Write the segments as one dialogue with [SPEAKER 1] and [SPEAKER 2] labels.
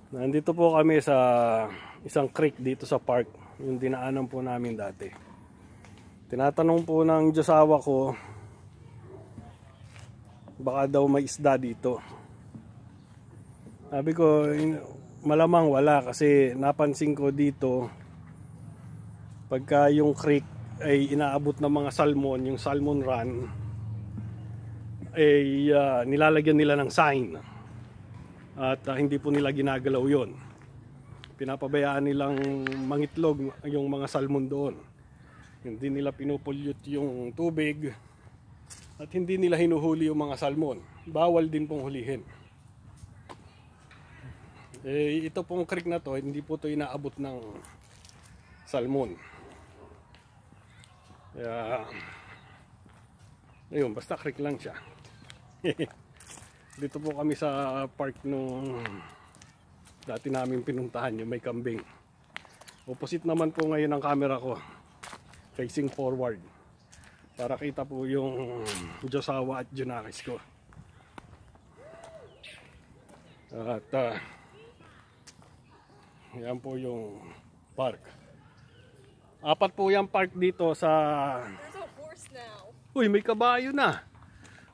[SPEAKER 1] Nandito po kami sa isang creek dito sa park, yung dinaanan po namin dati. Tinatanong po ng josawa ko, baka daw may isda dito. Sabi ko, malamang wala kasi napansin ko dito, pagka yung creek ay inaabot ng mga salmon, yung salmon run, ay nilalagyan nila ng sign. At hindi po nila ginagalaw yon. Pinapabayaan nilang mangitlog yung mga salmon doon. Hindi nila pinupollute yung tubig. At hindi nila hinuhuli yung mga salmon. Bawal din pong hulihin. Ito pong creek na to, hindi po to inaabot ng salmon. Kaya, ayun, basta creek lang siya. Dito po kami sa park nung dati namin pinuntahan, yung may kambing. Opposite naman po ngayon ang camera ko, facing forward, para kita po yung josawa at junakis ko. At yan po yung park. Apat po yung park dito sa... Uy, may kabayo na!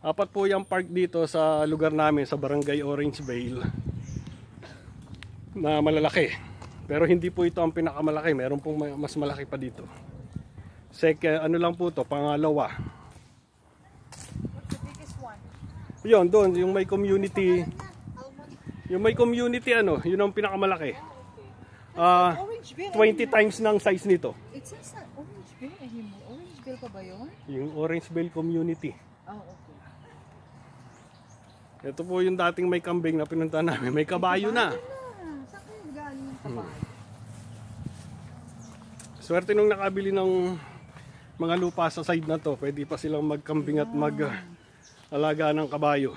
[SPEAKER 1] Apat po yung park dito sa lugar namin sa Barangay Orangevale na malalaki. Pero hindi po ito ang pinakamalaki. Meron pong mas malaki pa dito. Ano lang po to, pangalawa.
[SPEAKER 2] What's the biggest one?
[SPEAKER 1] Yun, doon, yung may community. Yung may community ano, yun ang pinakamalaki. 20 times ng size nito.
[SPEAKER 2] It says that Orangevale anymore. Orangevale pa ba yun?
[SPEAKER 1] Yung Orangevale community.
[SPEAKER 2] Oh, okay.
[SPEAKER 1] Ito po yung dating may kambing na pinuntahan namin. May kabayo na.
[SPEAKER 2] Saan kayo galing yung kabayo?
[SPEAKER 1] Swerte nung nakabili ng mga lupa sa side na to. Pwede pa silang magkambing at mag-alaga ng kabayo.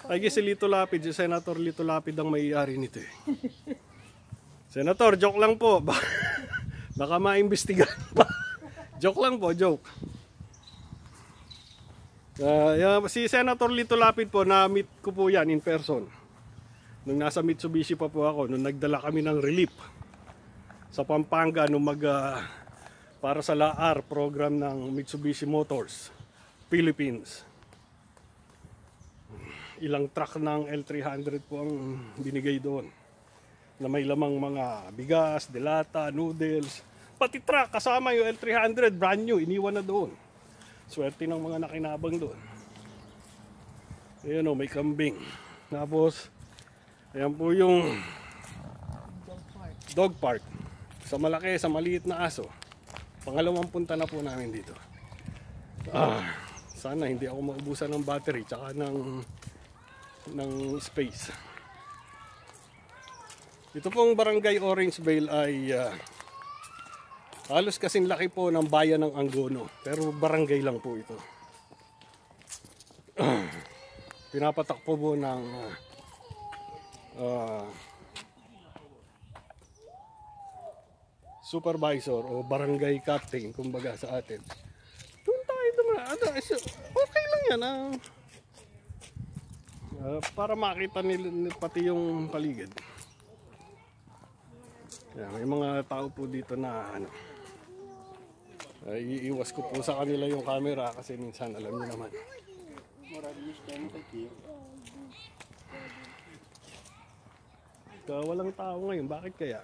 [SPEAKER 1] I guess si Lito Lapid, si Senator Lito Lapid ang may-ari nito eh. Senator, joke lang po. Baka maimbestigahan pa. Joke lang po, joke. Si Senator Lito Lapid po, na-meet ko po yan in person. Nung nasa Mitsubishi pa po ako, nung nagdala kami ng relief sa Pampanga, nung para sa LAR program ng Mitsubishi Motors Philippines. Ilang truck ng L300 po ang binigay doon, na may lamang mga bigas, delata, noodles, pati truck kasama yung L300, brand new, iniwan na doon. Swerte ng mga nakinabang doon. Ayan o, may kambing. Tapos, ayan po yung dog park. Sa malaki, sa maliit na aso. Pangalawang punta na po namin dito. Sana hindi ako maubusan ng battery tsaka ng space. Ito pong Barangay Orangevale ay halos kasing laki po ng bayan ng Angono, pero barangay lang po ito. Pinapatakbo po ng supervisor o barangay captain, kumbaga sa atin. Doon tayo dumaan. Okay lang yan. Para makita nila pati yung paligid. Yan, may mga tao po dito na iiwas ko po sa kanila yung camera kasi minsan alam niyo naman. Walang tao ngayon, bakit kaya?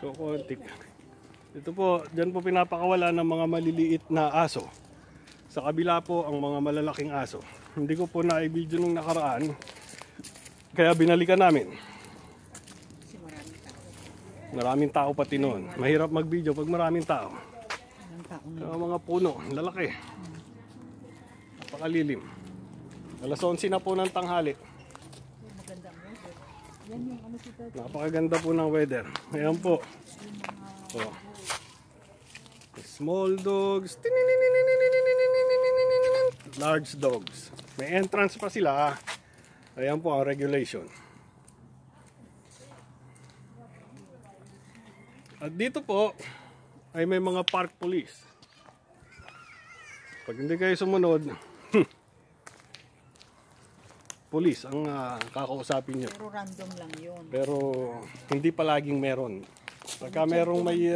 [SPEAKER 1] Kontik. Ito po, dyan po pinapakawala ng mga maliliit na aso. Sa kabila po ang mga malalaking aso. Hindi ko po na-video nung nakaraan, kaya binalikan namin. Maraming tao pati noon. Mahirap mag-video pag maraming tao. Mga puno, lalaki. Napakalilim. Alas 11 na po ng tanghali. Napakaganda po ng weather. Ayan po. Oh. Small dogs. Large dogs. May entrance pa sila. Ayan po ang regulation. At dito po ay may mga park police. Pag hindi kayo sumunod, police ang kakausapin nyo.
[SPEAKER 2] Pero random lang yun.
[SPEAKER 1] Pero hindi palaging meron. Pagka merong may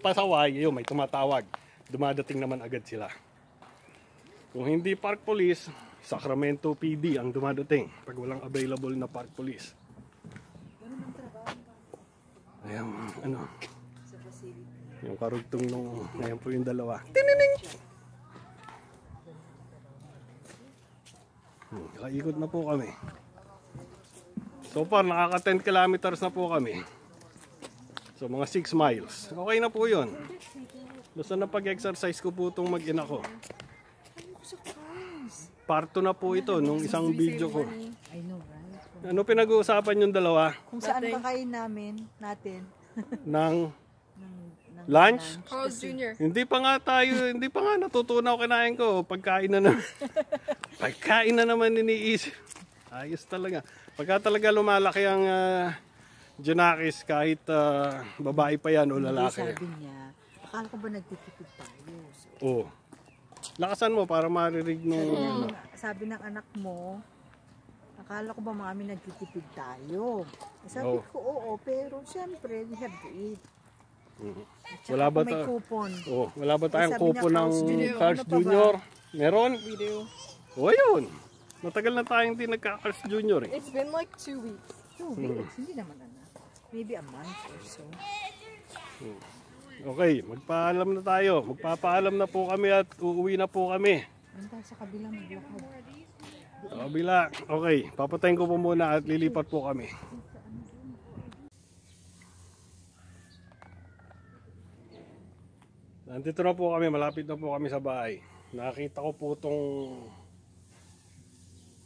[SPEAKER 1] pasaway, yun, may tumatawag. Dumadating naman agad sila. Kung hindi park police, Sacramento PD ang dumadating pag walang available na park police. Ayan, ano, yung karugtong nung, ayan po yung dalawa. Tinining! Nakaikot na po kami. So far, nakaka 10 kilometers na po kami. So mga 6 miles. Okay na po yun. Basta napag-exercise ko po itong mag-ina ko. Parto na po ito nung isang video ko.
[SPEAKER 2] I know, right?
[SPEAKER 1] Ano pinag-uusapan yung dalawa?
[SPEAKER 2] Kung saan kakain natin.
[SPEAKER 1] Ng lunch?
[SPEAKER 3] Carl's Jr.
[SPEAKER 1] Hindi pa nga natutunaw kinain ko. Pagkain na naman. Pagkain na naman iniisip. Ayos talaga. Pagka talaga lumalaki ang Junakis, kahit babae pa yan o lalaki.
[SPEAKER 2] Sabi niya, akala ko ba nagtitipid tayo? So,
[SPEAKER 1] Oo. Lakasan mo para marinig nung...
[SPEAKER 2] sabi ng anak mo, akala ko ba mami nagtitipid tayo? Sabi
[SPEAKER 1] Oo.
[SPEAKER 2] ko, oo, pero syempre, we have to eat. Tsaka
[SPEAKER 1] Wala ba
[SPEAKER 2] kung may
[SPEAKER 1] ta-
[SPEAKER 2] coupon.
[SPEAKER 1] Wala ba tayong
[SPEAKER 2] Sabi
[SPEAKER 1] kupo
[SPEAKER 2] niya,
[SPEAKER 1] ng
[SPEAKER 2] Carl's Jr.
[SPEAKER 1] Carl's
[SPEAKER 2] Ano pa ba?
[SPEAKER 1] Jr.? Meron?
[SPEAKER 3] We do.
[SPEAKER 1] O yun. Matagal na tayong hindi nagka-Carl's Jr. eh.
[SPEAKER 3] It's been like 2 weeks.
[SPEAKER 2] 2 weeks, hindi naman anak. Maybe a month or so.
[SPEAKER 1] Okay, magpaalam na tayo. Magpapaalam na po kami at uuwi na po kami.
[SPEAKER 2] Punta sa kabila maglakad.
[SPEAKER 1] Sa kabila. Okay, papatayin ko po muna at lilipat po kami. Nandito na po kami, malapit na po kami sa bahay. Nakita ko po itong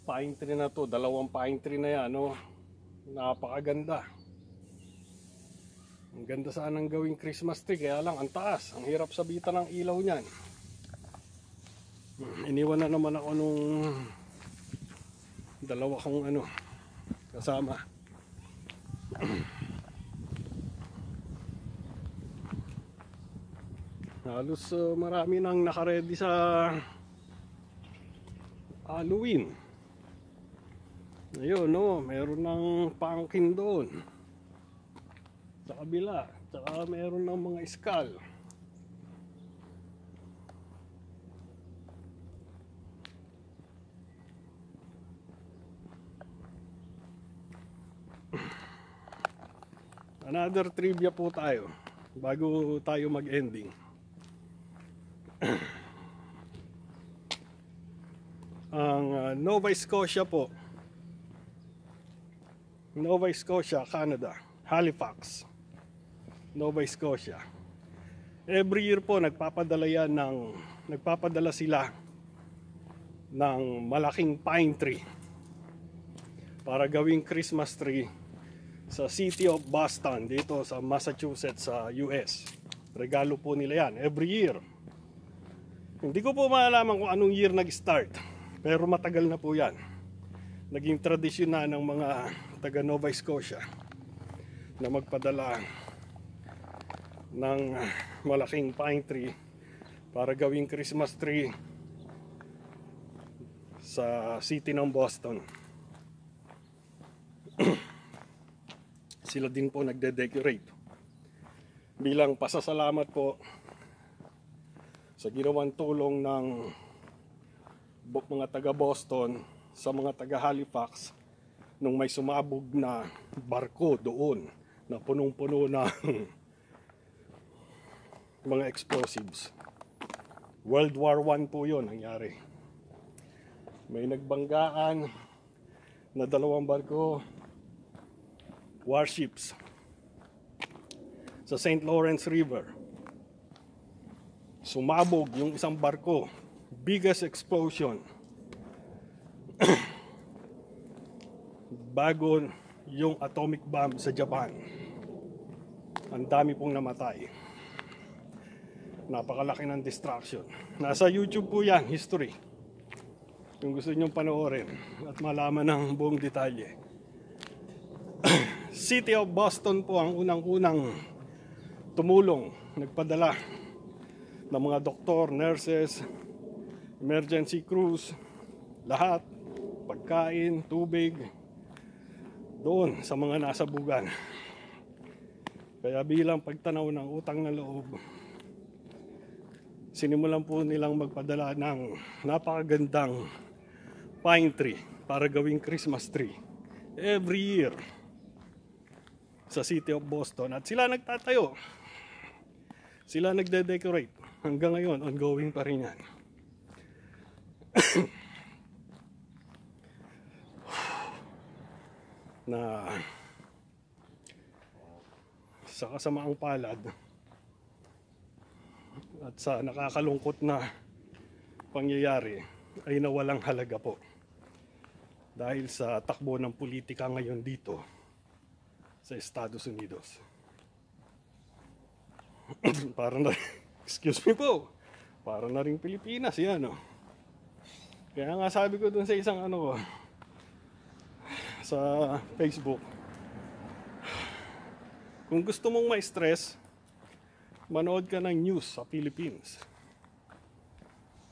[SPEAKER 1] pine tree na to, 2 pine tree na yan, no? Napakaganda. Ang ganda sanang gawing Christmas tree, kaya lang ang taas, ang hirap sabitan ng ilaw niyan. Iniwan na naman ako nung dalawa kong kasama. Halos marami nang nakaredy sa Halloween. Ayun, no, meron ng pumpkin doon sa kabila, tsaka meron ng mga skull. Another trivia po tayo bago tayo mag-ending. Ang Nova Scotia po, Nova Scotia, Canada, Halifax, Nova Scotia. Every year po nagpapadala sila ng malaking pine tree para gawing Christmas tree sa City of Boston dito sa Massachusetts sa US. Regalo po nila yan every year. Hindi ko po maalaman kung anong year nag-start, pero matagal na po yan. Naging tradisyon na ng mga taga Nova Scotia na magpadala ng malaking pine tree para gawing Christmas tree sa city ng Boston. Sila din po nagde-decorate bilang pasasalamat po sa ginawang tulong ng mga taga Boston sa mga taga Halifax nung may sumabog na barko doon na punong-puno ng mga explosives. World War I po yun nangyari. May nagbanggaan na 2 barko, warships, sa St. Lawrence River. Sumabog yung isang barko, biggest explosion bago yung atomic bomb sa Japan. Ang dami pong namatay. Napakalaki ng destruction. Nasa YouTube po yan, history, kung gusto nyong panoorin at malaman ng buong detalye. City of Boston po ang unang-unang tumulong, nagpadala ng mga doktor, nurses, emergency crews, lahat pagkain, tubig doon sa mga nasa bugan. Kaya bilang pagtanaw ng utang na loob, sinimulan po nilang magpadala ng napakagandang pine tree para gawing Christmas tree every year sa City of Boston. At sila nagtatayo, sila nagde-decorate. Hanggang ngayon, ongoing pa rin yan. Na sa kasamaang palad at sa nakakalungkot na pangyayari ay nawalang halaga po dahil sa takbo ng politika ngayon dito sa Estados Unidos. Para na, excuse me po, para na ring Pilipinas yan, no? Kaya nga sabi ko dun sa isang ano ko sa Facebook, kung gusto mong ma-stress, manood ka ng news sa Philippines.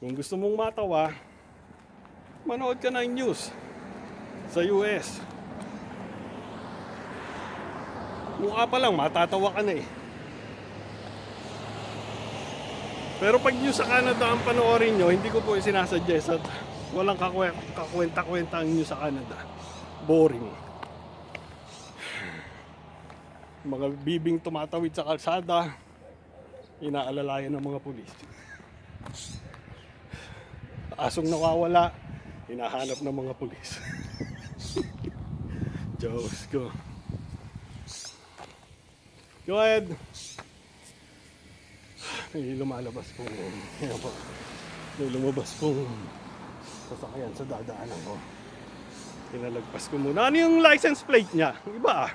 [SPEAKER 1] Kung gusto mong matawa, manood ka ng news sa US. Mukha pa lang, matatawa ka na eh. Pero pag news sa Canada ang panoorin nyo, hindi ko po sinasuggest at walang kakwenta-kwenta ang news sa Canada. Boring. Mga bibing tumatawid sa kalsada, inaalalayan ng mga pulis. Asong nawawala, hinahanap ng mga pulis. Diyos ko. Go ahead. May lumalabas pong may lumabas pong sasakyan sa dadaanan ko. Pinalagpas ko muna. Ano yung license plate niya? Iba ah.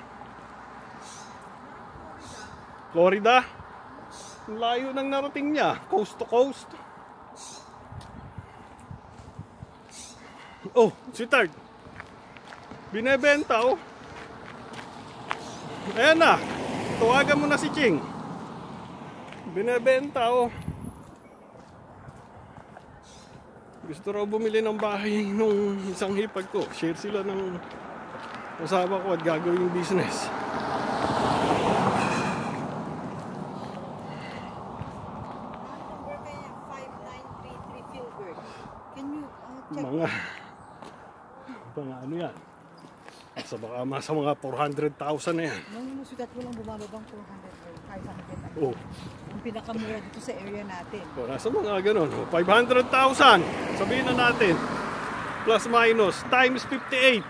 [SPEAKER 1] Florida? Ang layo ng narating niya. Coast to coast. Oh, sweetheart. Binebenta oh. Ayan na. Tawagan mo na si Ching. Binebenta oh. Gusto raw bumili ng bahay nung isang hipag ko. Share sila ng kasama ko at gagawing business. Mga ano yan? Sa baka sa mga 400,000 na yan.
[SPEAKER 2] Nung sugat ko lang bumababang 400 or 500.
[SPEAKER 1] Oh.
[SPEAKER 2] Ang pinakamura dito sa area natin.
[SPEAKER 1] So, nasa mga ganun. 500,000. Sabihin na natin. Plus minus. Times 58.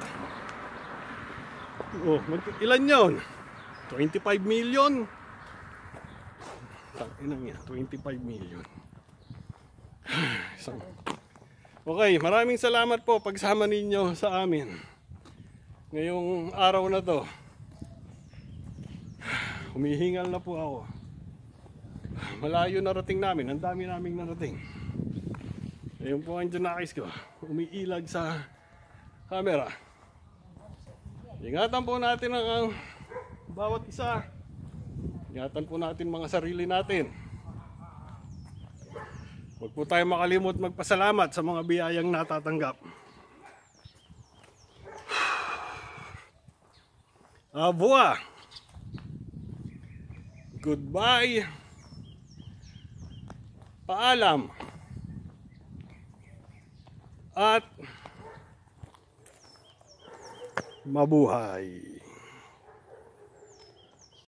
[SPEAKER 1] Oh, ilan yun? 25 million. Tanginang yan. 25 million. Okay, maraming salamat po pagsama ninyo sa amin ngayong araw na to. Humihingal na po ako. Malayo narating namin, ang dami naming narating. Ayun po ang Junakis ko, umiilag sa camera. Ingatan po natin ang bawat isa. Ingatan po natin mga sarili natin. Huwag po tayo makalimot magpasalamat sa mga biyayang natatanggap. Abua. Goodbye. Paalam. At mabuhay.